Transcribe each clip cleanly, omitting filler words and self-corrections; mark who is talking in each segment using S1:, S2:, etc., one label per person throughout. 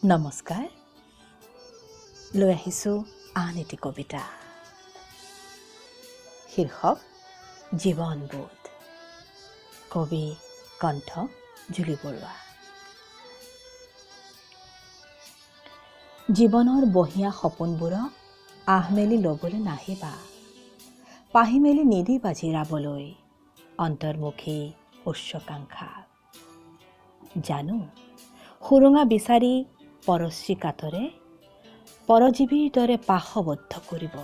S1: নমস্কাৰ, লৈ আহিছোঁ আন এটি কবিতা। শীৰ্ষক জীৱনবোধ। কবি কণ্ঠ জুলি বৰুৱা। জীৱনৰ বহিয়া সপোনবোৰক আহ মেলি ল'বলৈ নাহিবা, পাহি মেলি নিদিবা জিৰাবলৈ অন্তৰ্মুখী উচ্চাকাংক্ষা। জানো সুৰুঙা বিচাৰি পৰশ্ৰী কাতৰে পৰজীৱীৰ দৰে পাশবদ্ধ কৰিব,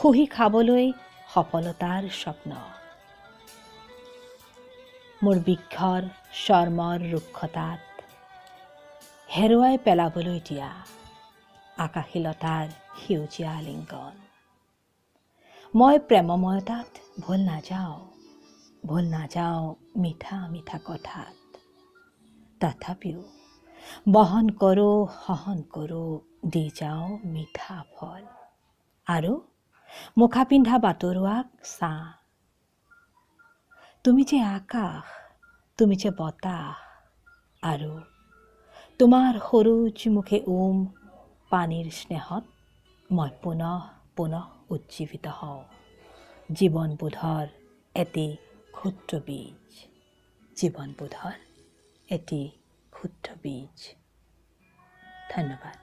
S1: শুহি খাবলৈ সফলতাৰ স্বপ্ন। মোৰ বৃক্ষৰ চৰ্মৰ ৰুক্ষতাত হেৰুৱাই পেলাবলৈ দিয়া আকাশীলতাৰ সেউজীয়া আলিংগন। মই প্ৰেমময়তাত ভুল নাযাওঁ মিঠা মিঠা কথাত। তথাপিও বহন কৰোঁ সহন কৰোঁ দি যাওঁ মিঠা ফল। আৰু মুখা পিন্ধা বাটৰুৱাক ছাঁ। তুমি যে আকাশ, তুমি যে বতাহ, আৰু তোমাৰ সৰুজমুখে পানীৰ স্নেহত মই পুনঃ উজ্জীৱিত হওঁ। জীৱনবোধৰ এটি ক্ষুদ্ৰ বীজ, জীৱনবোধৰ এটি ক্ষুদ্ৰ বীজ। ধন্যবাদ।